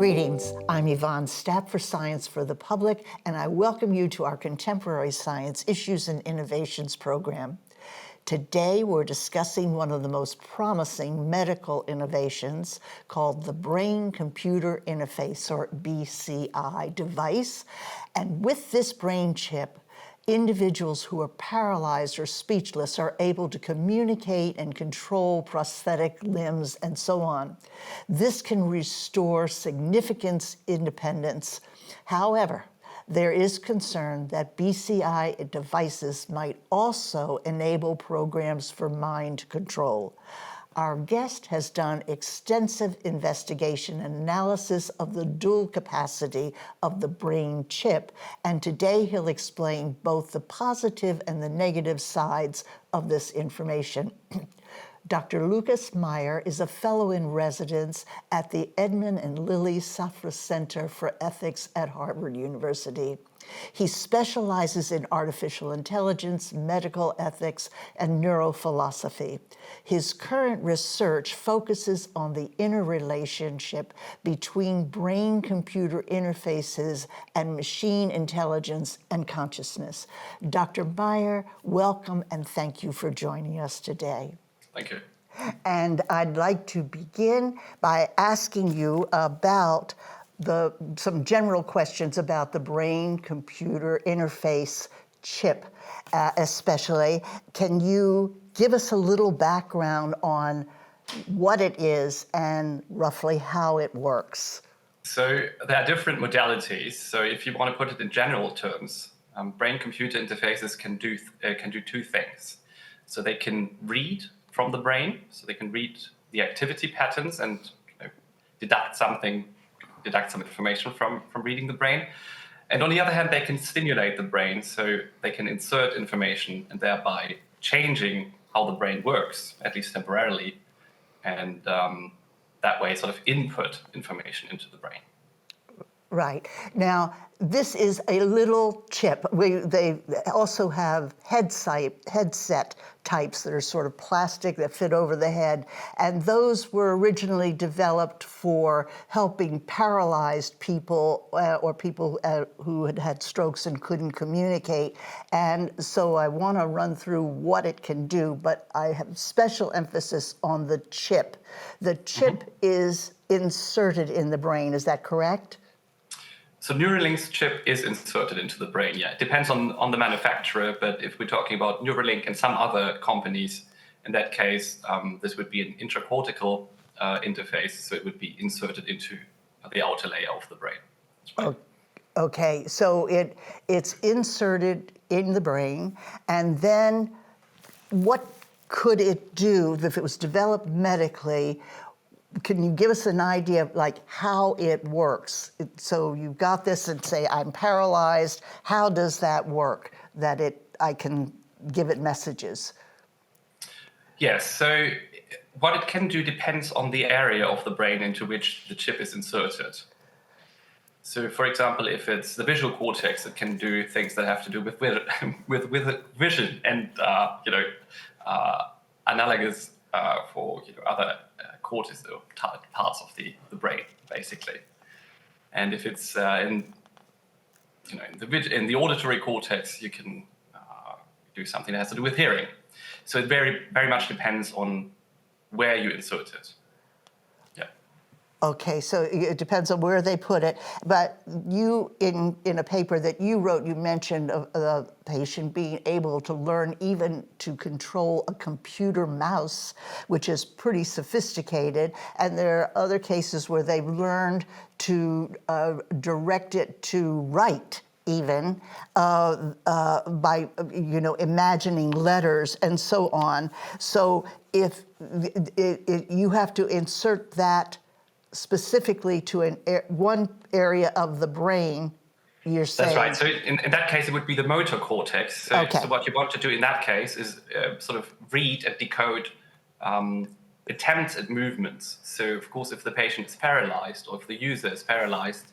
Greetings, I'm Yvonne Stapp for Science for the Public, and I welcome you to our Contemporary Science Issues and Innovations program. Today, we're discussing one of the most promising medical innovations called the Brain-Computer Interface, or BCI, device. And with this brain chip, individuals who are paralyzed or speechless are able to communicate and control prosthetic limbs and so on. This can restore significant independence. However, there is concern that BCI devices might also enable programs for mind control. Our guest has done extensive investigation and analysis of the dual capacity of the brain chip, and today he'll explain both the positive and the negative sides of this information. Dr. Lukas Meier is a fellow in residence at the Edmund and Lily Safra Center for Ethics at Harvard University. He specializes in artificial intelligence, medical ethics, and neurophilosophy. His current research focuses on the interrelationship between brain-computer interfaces and machine intelligence and consciousness. Dr. Meier, welcome and thank you for joining us today. Thank you. And I'd like to begin by asking you about some general questions about the brain-computer interface chip, especially. Can you give us a little background on what it is and roughly how it works? So there are different modalities. So if you want to put it in general terms, brain-computer interfaces can do two things. So they can read from the brain, so they can read the activity patterns and deduct some information from reading the brain. And on the other hand, they can stimulate the brain, so they can insert information and thereby changing how the brain works, at least temporarily, and that way sort of input information into the brain. Right. Now, this is a little chip. They also have headset types that are sort of plastic that fit over the head, and those were originally developed for helping paralyzed people or people who had had strokes and couldn't communicate. And so I want to run through what it can do, but I have special emphasis on the chip. The chip is inserted in the brain, is that correct? So Neuralink's chip is inserted into the brain, yeah. It depends on the manufacturer, but if we're talking about Neuralink and some other companies, in that case, this would be an intracortical interface, so it would be inserted into the outer layer of the brain. Right. Okay, so it's inserted in the brain, and then what could it do if it was developed medically? Can you give us an idea of like how it works? So you've got this and say, I'm paralyzed. How does that work, that I can give it messages? Yes, so what it can do depends on the area of the brain into which the chip is inserted. So for example, if it's the visual cortex, it can do things that have to do with vision and analogous for other cortex or parts of the brain, basically. And if it's in the auditory cortex, you can do something that has to do with hearing. So it very much depends on where you insert it. Yeah. Okay, so it depends on where they put it. But you, in a paper that you wrote, you mentioned a patient being able to learn even to control a computer mouse, which is pretty sophisticated. And there are other cases where they've learned to direct it to write, even by imagining letters and so on. So if you have to insert that specifically to one area of the brain, you're saying? That's right. So in that case, it would be the motor cortex. So, okay. So what you want to do in that case is sort of read and decode attempts at movements. So of course, if the patient is paralyzed or if the user is paralyzed,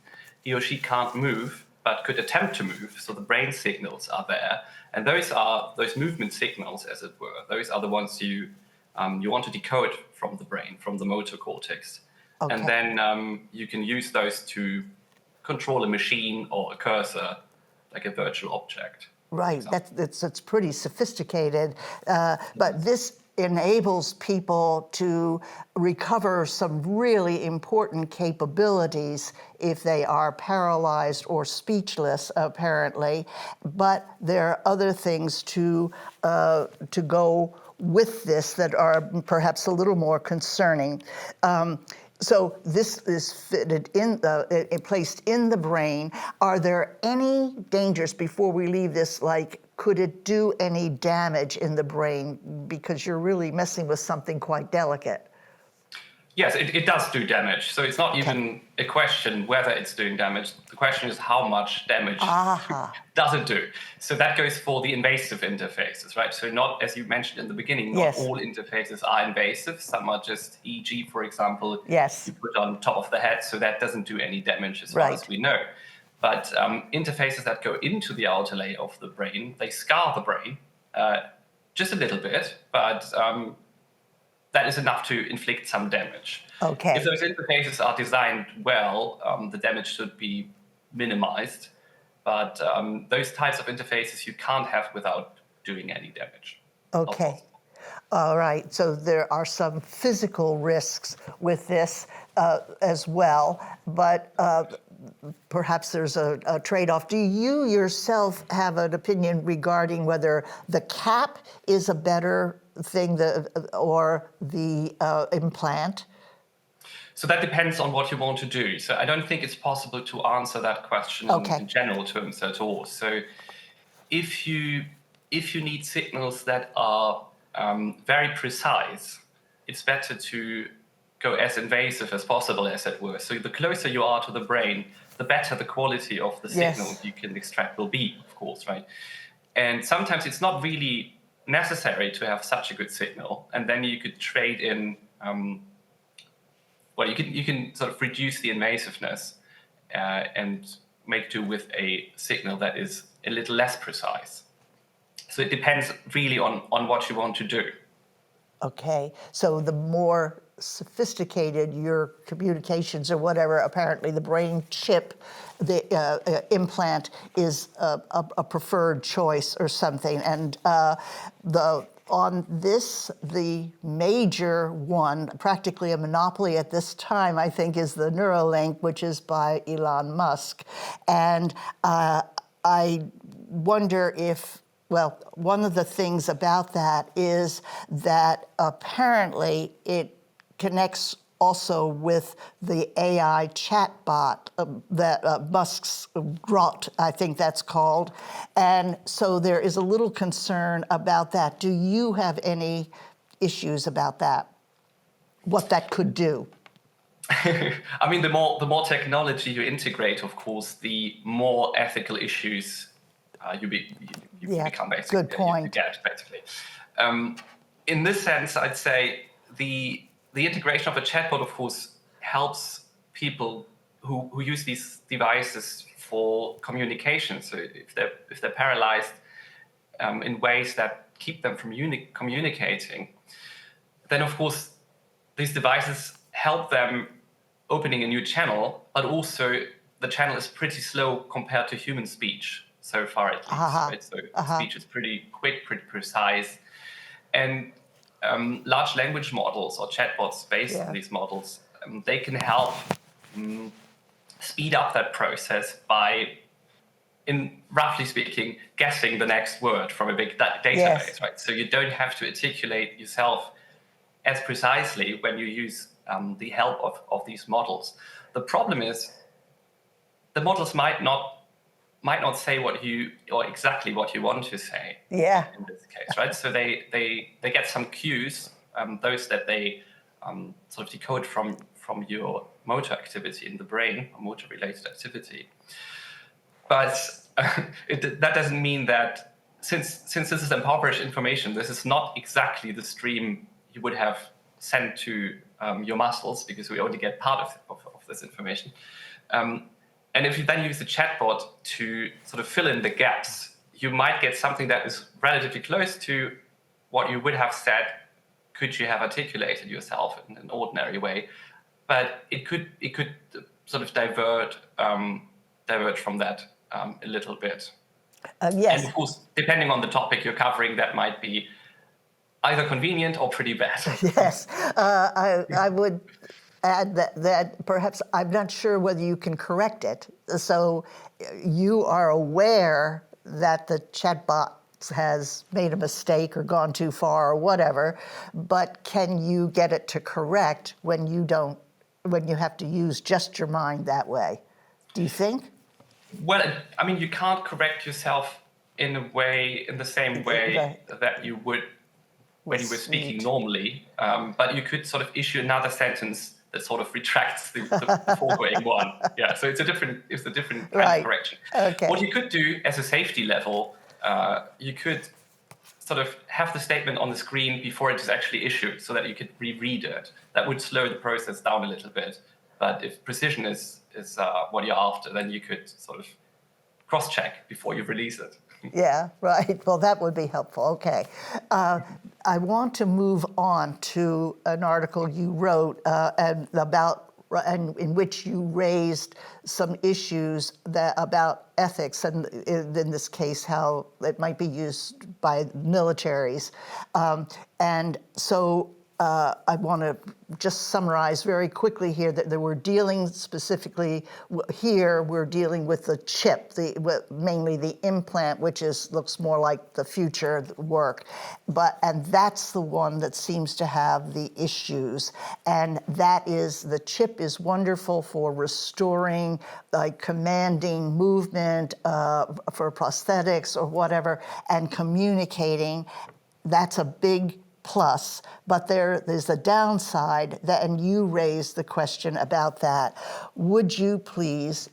he or she can't move, but could attempt to move. So the brain signals are there. And those movement signals, as it were. Those are the ones you want to decode from the brain, from the motor cortex. Okay. And then you can use those to control a machine or a cursor, like a virtual object. Right, that's pretty sophisticated, but this enables people to recover some really important capabilities if they are paralyzed or speechless, apparently. But there are other things to go with this that are perhaps a little more concerning. So this is fitted in, placed in the brain. Are there any dangers before we leave this? Like, could it do any damage in the brain? Because you're really messing with something quite delicate. Yes, it does do damage. So it's not even a question whether it's doing damage. The question is how much damage does it do? So that goes for the invasive interfaces, right? So not, as you mentioned in the beginning, not all interfaces are invasive. Some are just EEG, for example, you put on top of the head, so that doesn't do any damage as far as we know. But interfaces that go into the outer layer of the brain, they scar the brain just a little bit, but that is enough to inflict some damage. If those interfaces are designed well, the damage should be minimized. But those types of interfaces you can't have without doing any damage. Okay. All right. So there are some physical risks with this as well, but perhaps there's a trade-off. Do you yourself have an opinion regarding whether the cap is a better thing or the implant? So that depends on what you want to do. So I don't think it's possible to answer that question in general terms at all. So if you need signals that are very precise, it's better to go as invasive as possible, as it were. So the closer you are to the brain, the better the quality of the signal you can extract will be, of course, right? And sometimes it's not really necessary to have such a good signal, and then you could trade in. You can sort of reduce the invasiveness and make do with a signal that is a little less precise. So it depends really on what you want to do. Okay, so the more sophisticated your communications or whatever, apparently the brain chip, the implant is a preferred choice or something. And on this, the major one, practically a monopoly at this time, I think, is the Neuralink, which is by Elon Musk. And I wonder if, well, one of the things about that is that apparently it connects also with the AI chatbot that Musk's Grot, I think that's called. And so there is a little concern about that. Do you have any issues about that? What that could do? I mean, the more technology you integrate, of course, the more ethical issues you become, basically. Good point. You get, basically. In this sense, I'd say the integration of a chatbot, of course, helps people who use these devices for communication. So if they're paralyzed in ways that keep them from communicating, then of course these devices help them opening a new channel, but also the channel is pretty slow compared to human speech so far, at least. Right? So speech is pretty quick, pretty precise, and large language models or chatbots based on these models, they can help speed up that process by, in roughly speaking, guessing the next word from a big database, right? So you don't have to articulate yourself as precisely when you use the help of these models. The problem is the models might not say exactly what you want to say. In this case, right? So they get some cues, those that they sort of decode from your motor activity in the brain, or motor-related activity. But that doesn't mean that since this is impoverished information, this is not exactly the stream you would have sent to your muscles, because we only get part of this information. And if you then use the chatbot to sort of fill in the gaps, you might get something that is relatively close to what you would have said could you have articulated yourself in an ordinary way. but it could sort of divert from that a little bit. Yes. And of course, depending on the topic you're covering, that might be either convenient or pretty bad. Yes, I would add that perhaps I'm not sure whether you can correct it. So you are aware that the chatbot has made a mistake or gone too far or whatever, but can you get it to correct when you have to use just your mind that way? Do you think? Well, I mean, you can't correct yourself in the same way that you would when you were speaking normally, but you could sort of issue another sentence that sort of retracts the foregoing one. Yeah, so it's a different kind Right. of correction. Okay. What you could do as a safety level, you could sort of have the statement on the screen before it is actually issued, so that you could reread it. That would slow the process down a little bit. But if precision is what you're after, then you could sort of cross-check before you release it. Yeah, right. Well, that would be helpful. Okay. I want to move on to an article you wrote and in which you raised some issues about ethics, and in this case, how it might be used by militaries. And so I want to just summarize very quickly here that we're dealing specifically here. We're dealing with the chip, mainly the implant, which looks more like the future work, and that's the one that seems to have the issues. And that is, the chip is wonderful for restoring, like commanding movement for prosthetics or whatever, and communicating. That's a big plus, but there's a downside, and you raised the question about that. Would you please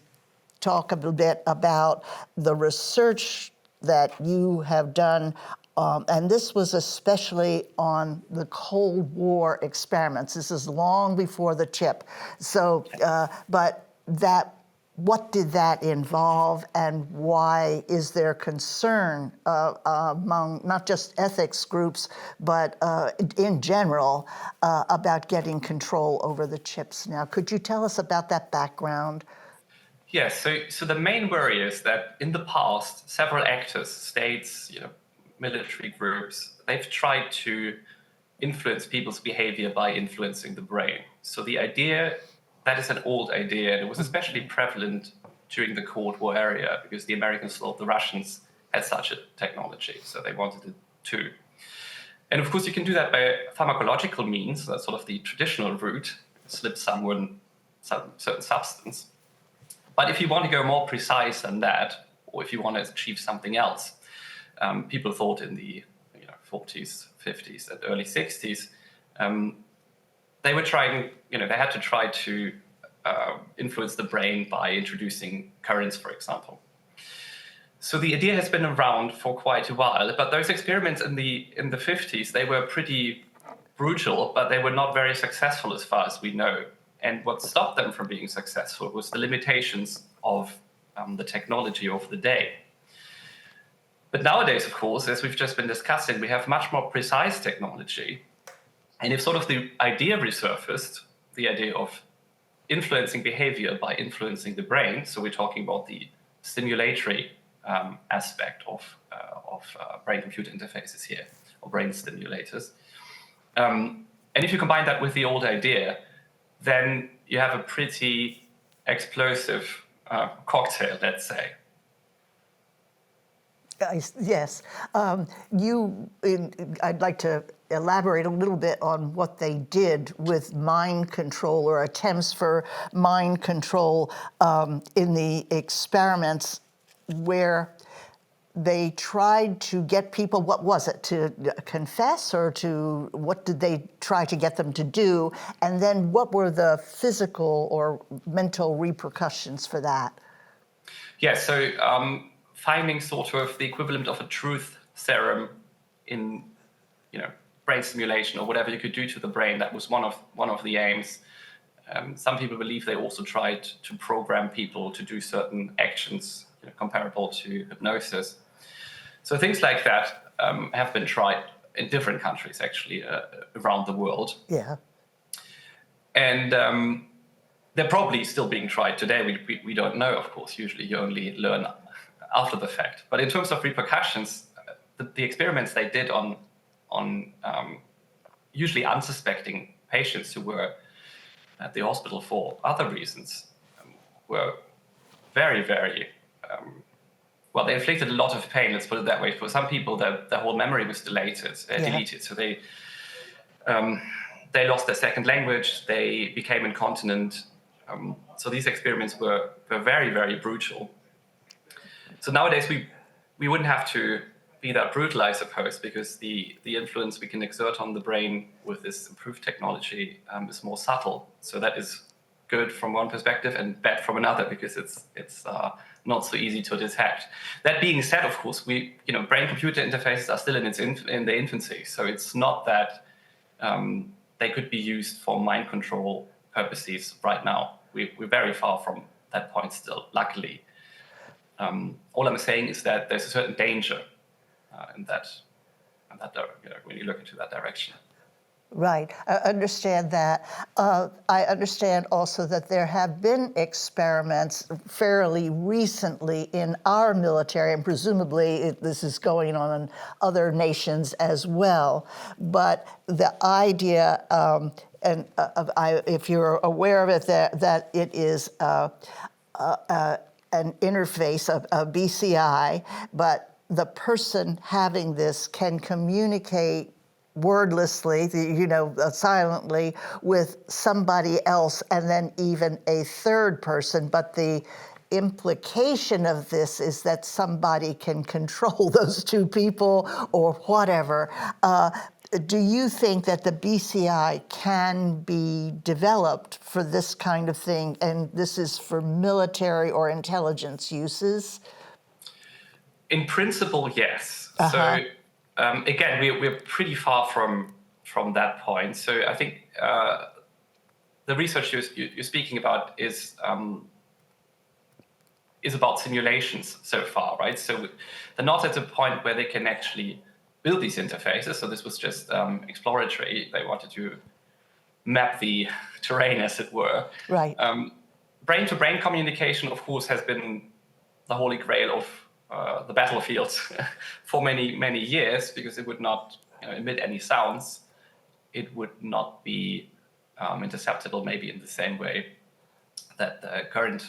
talk a bit about the research that you have done, and this was especially on the Cold War experiments. This is long before the chip. So, what did that involve, and why is there concern among not just ethics groups, but in general, about getting control over the chips now? Could you tell us about that background? Yes, so the main worry is that in the past, several actors, states, military groups, they've tried to influence people's behavior by influencing the brain. So the idea, that is an old idea, and it was especially prevalent during the Cold War era because the Americans thought the Russians had such a technology, so they wanted it too. And of course, you can do that by pharmacological means. That's sort of the traditional route, slip someone some certain substance. But if you want to go more precise than that, or if you want to achieve something else, people thought in the 40s, 50s, and early 60s, they were trying, they had to try to influence the brain by introducing currents, for example. So the idea has been around for quite a while, but those experiments in the 50s, they were pretty brutal, but they were not very successful as far as we know. And what stopped them from being successful was the limitations of the technology of the day. But nowadays, of course, as we've just been discussing, we have much more precise technology. And if sort of the idea resurfaced, the idea of influencing behavior by influencing the brain, so we're talking about the stimulatory aspect of brain-computer interfaces here, or brain stimulators. And if you combine that with the old idea, then you have a pretty explosive cocktail, let's say. Yes. I'd like to elaborate a little bit on what they did with mind control, or attempts for mind control in the experiments where they tried to get people, what was it, to confess, or what did they try to get them to do? And then what were the physical or mental repercussions for that? Yeah, so finding sort of the equivalent of a truth serum in, brain stimulation or whatever you could do to the brain, that was one of the aims. Some people believe they also tried to program people to do certain actions comparable to hypnosis. So things like that have been tried in different countries, actually, around the world. Yeah. And they're probably still being tried today. We don't know, of course. Usually you only learn after the fact. But in terms of repercussions, the experiments they did on usually unsuspecting patients who were at the hospital for other reasons were very, very, well, they inflicted a lot of pain, let's put it that way. For some people, their whole memory was deleted. So they lost their second language, they became incontinent. So these experiments were very, very brutal. So nowadays, we wouldn't have to be that brutal, I suppose, because the influence we can exert on the brain with this improved technology is more subtle. So that is good from one perspective and bad from another, because it's not so easy to detect. That being said, of course, brain-computer interfaces are still in their infancy. So it's not that they could be used for mind control purposes right now. We're very far from that point still, luckily. All I'm saying is that there's a certain danger in that when you look into that direction. Right, I understand that. I understand also that there have been experiments fairly recently in our military, and presumably this is going on in other nations as well. But the idea, if you're aware of it, that it is an interface, a BCI, but the person having this can communicate wordlessly, silently with somebody else, and then even a third person. But the implication of this is that somebody can control those two people or whatever. Do you think that the BCI can be developed for this kind of thing, and this is for military or intelligence uses? In principle, yes. Uh-huh. So again, we're pretty far from that point. So I think the research you're speaking about is about simulations so far, right? So they're not at a point where they can actually build these interfaces. So this was just exploratory. They wanted to map the terrain, as it were. Right. Brain-to-brain communication, of course, has been the holy grail of the battlefield for many, many years, because it would not emit any sounds. It would not be interceptable, maybe in the same way that the current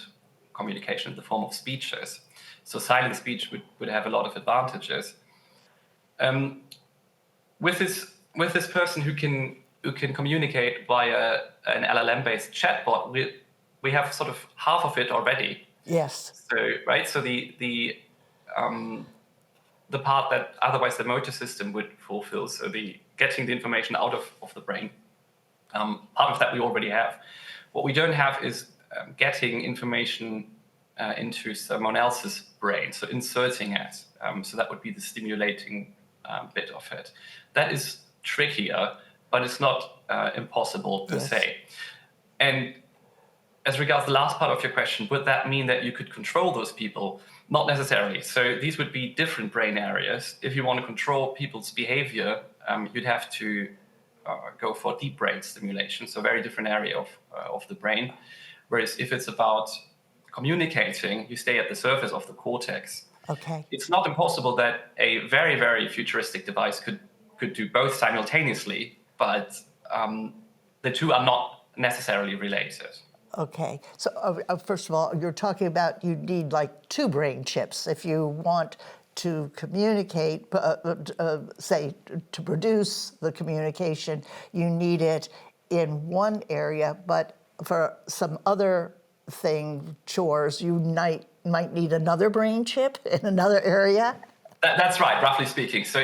communication in the form of speech is. So silent speech would have a lot of advantages. With this person who can communicate via an LLM-based chatbot, we have sort of half of it already. Yes. So the part that otherwise the motor system would fulfill, so the getting the information out of the brain, part of that we already have. What we don't have is getting information into someone else's brain, so inserting it. So that would be the stimulating bit of it. That is trickier, but it's not impossible per se. And as regards the last part of your question, would that mean that you could control those people? Not necessarily. So these would be different brain areas. If you want to control people's behavior, you'd have to go for deep brain stimulation, so a very different area of the brain. Whereas if it's about communicating, you stay at the surface of the cortex. Okay. It's not impossible that a very, very futuristic device could do both simultaneously, but the two are not necessarily related. Okay. So first of all, you're talking about you need like two brain chips if you want to communicate, say, to produce the communication, you need it in one area, but for some other chores, you might need another brain chip in another area? That's right, roughly speaking. So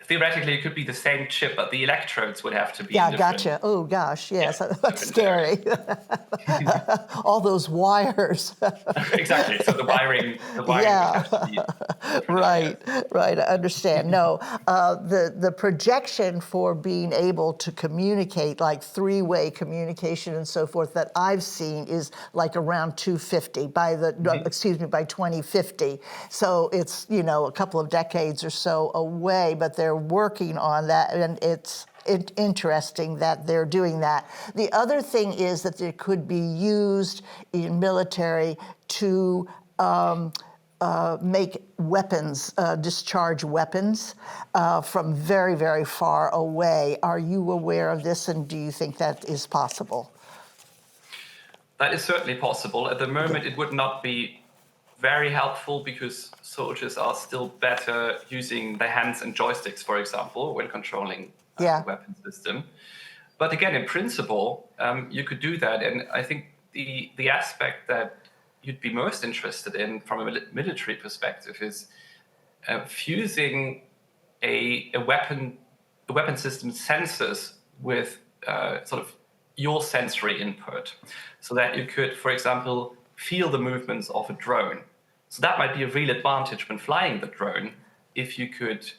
theoretically, it could be the same chip, but the electrodes would have to be Yeah, different. gotcha. Oh, gosh, yes, that's scary. All those wires. Exactly. So the wiring Yeah. would have to be Right, I understand. No, the projection for being able to communicate, like three-way communication and so forth, that I've seen is like around 250 by 2050. So it's, a couple of decades or so away, but they're working on that, and it's interesting that they're doing that. The other thing is that it could be used in military to make weapons, discharge weapons from very, very far away. Are you aware of this, and do you think that is possible? That is certainly possible. At the moment, it would not be very helpful because soldiers are still better using their hands and joysticks, for example, when controlling the weapon system. But again, in principle, you could do that. And I think the aspect that you'd be most interested in from a military perspective is fusing a weapon system sensors with sort of your sensory input, so that you could, for example, feel the movements of a drone. So that might be a real advantage when flying the drone, if you could,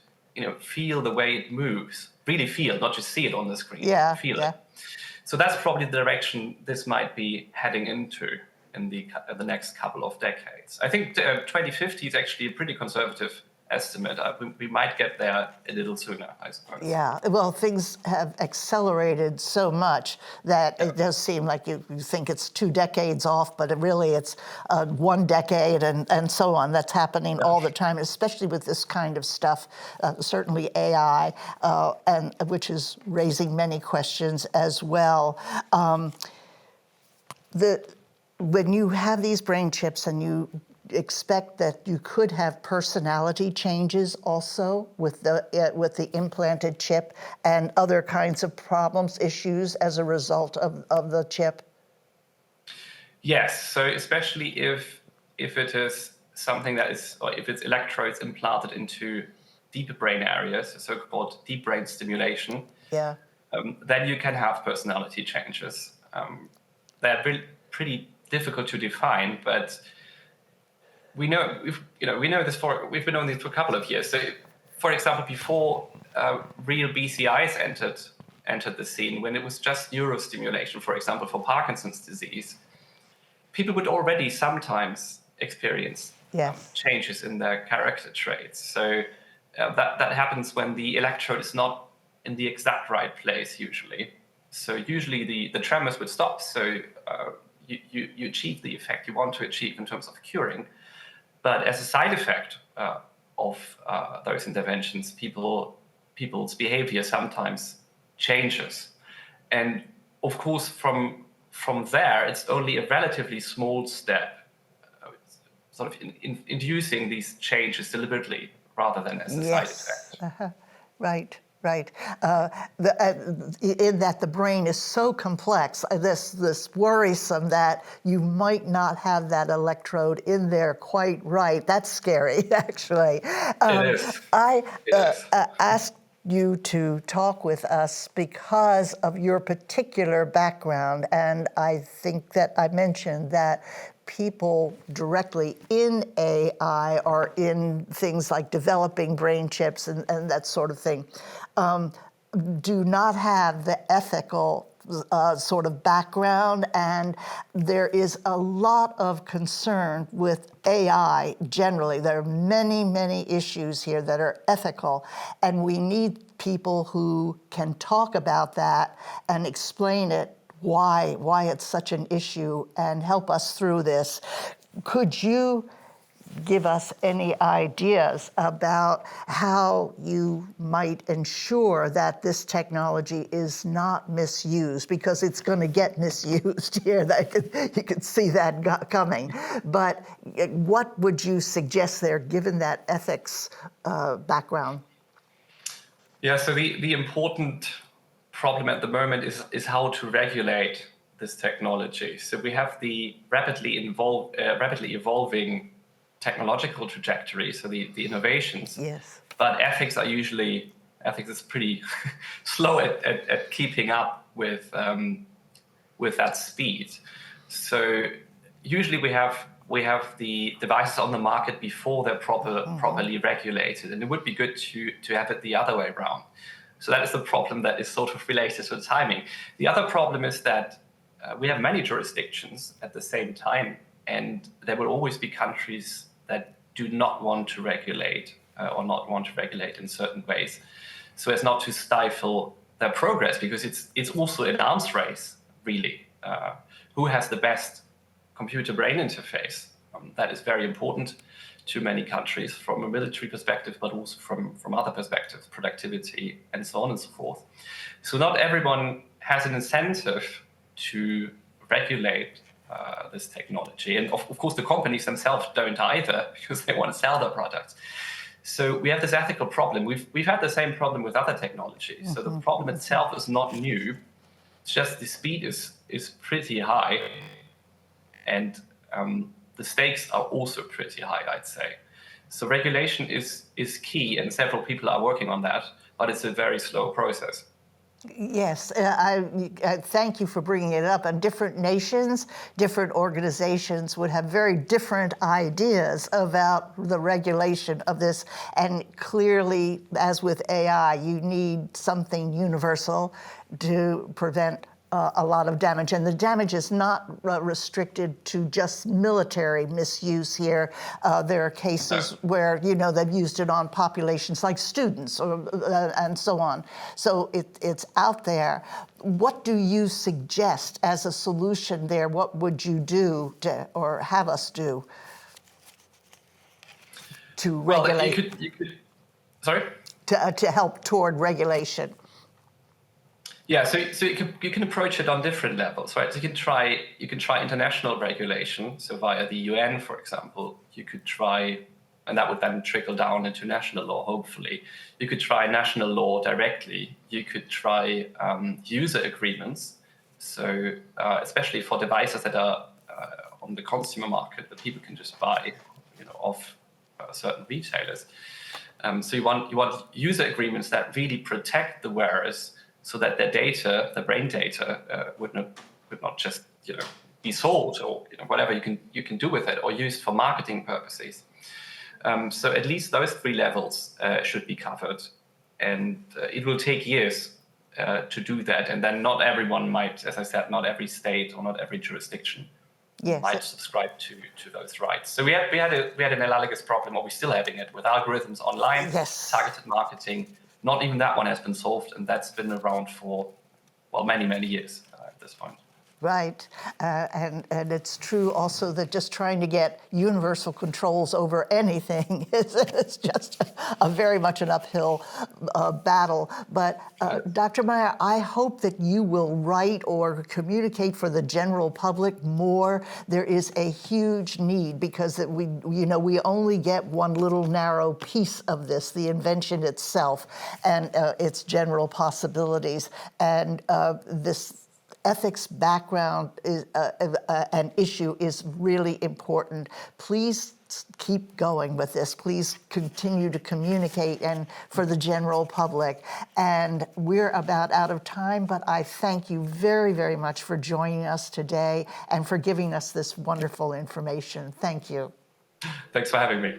feel the way it moves, really feel, not just see it on the screen, feel it. So that's probably the direction this might be heading into in the next couple of decades. I think 2050 is actually a pretty conservative estimate. We might get there a little sooner, I suppose. Yeah, well, things have accelerated so much that it does seem like you think it's 2 decades off, but really it's 1 decade and so on. That's happening all the time, especially with this kind of stuff, certainly AI, and which is raising many questions as well. When you have these brain chips and you expect that you could have personality changes also with the implanted chip and other kinds of problems, issues as a result of the chip? Yes, so especially if it is something that is, or if it's electrodes implanted into deeper brain areas, so-called deep brain stimulation, then you can have personality changes. They're pretty difficult to define, but we know this we've been on this for a couple of years. So, for example, before real BCIs entered the scene, when it was just neurostimulation, for example, for Parkinson's disease, people would already sometimes experience changes in their character traits. So that happens when the electrode is not in the exact right place usually. So usually the tremors would stop. So you achieve the effect you want to achieve in terms of curing. But as a side effect of those interventions, people's behavior sometimes changes. And of course, from there, it's only a relatively small step, sort of inducing these changes deliberately rather than as a side effect. Right. In that the brain is so complex, this worrisome that you might not have that electrode in there quite right. That's scary, actually. It is. I asked you to talk with us because of your particular background, and I think that I mentioned that people directly in AI or in things like developing brain chips and that sort of thing do not have the ethical sort of background, and there is a lot of concern with AI generally. There are many, many issues here that are ethical, and we need people who can talk about that and explain it, why it's such an issue, and help us through this. Could you give us any ideas about how you might ensure that this technology is not misused? Because it's going to get misused here. You could see that coming. But what would you suggest there, given that ethics background? Yeah, so the important problem at the moment is how to regulate this technology. So we have the rapidly evolving technological trajectory, so the innovations. Yes. But ethics is pretty slow at keeping up with that speed. So usually we have the devices on the market before they're properly regulated, and it would be good to have it the other way around. So that is the problem that is sort of related to timing. The other problem is that we have many jurisdictions at the same time, and there will always be countries that do not want to regulate or not want to regulate in certain ways, so as not to stifle their progress, because it's also an arms race, really. Who has the best computer-brain interface? That is very important to many countries from a military perspective, but also from other perspectives, productivity, and so on and so forth. So not everyone has an incentive to regulate this technology. And of course, the companies themselves don't either, because they want to sell their products. So we have this ethical problem. We've had the same problem with other technologies. So the problem itself is not new. It's just the speed is pretty high, and the stakes are also pretty high, I'd say. So regulation is key, and several people are working on that, but it's a very slow process. Yes, I thank you for bringing it up. And different nations, different organizations would have very different ideas about the regulation of this. And clearly, as with AI, you need something universal to prevent a lot of damage. And the damage is not restricted to just military misuse here. There are cases where, they've used it on populations like students and so on. So it's out there. What do you suggest as a solution there? What would you do or have us do to regulate? Well, you could sorry? To help toward regulation. Yeah, so you can approach it on different levels, right? So you can try international regulation. So via the UN, for example, you could try, and that would then trickle down into national law, hopefully. You could try national law directly. You could try user agreements. So especially for devices that are on the consumer market that people can just buy, off certain retailers. So you want user agreements that really protect the wearers, so that their data, the brain data, would not just be sold or whatever you can do with it, or used for marketing purposes. So at least those three levels should be covered, and it will take years to do that. And then not everyone might, as I said, not every state or not every jurisdiction might subscribe to those rights. So we had an analogous problem, or we're still having it, with algorithms online, targeted marketing. Not even that one has been solved, and that's been around for, many, many years at this point. Right, and it's true also that just trying to get universal controls over anything is just a very much an uphill battle. But Dr. Meier, I hope that you will write or communicate for the general public more. There is a huge need, because we only get one little narrow piece of this, the invention itself and its general possibilities, and this ethics background is, an issue is really important. Please keep going with this. Please continue to communicate and for the general public. And we're about out of time, but I thank you very, very much for joining us today and for giving us this wonderful information. Thank you. Thanks for having me.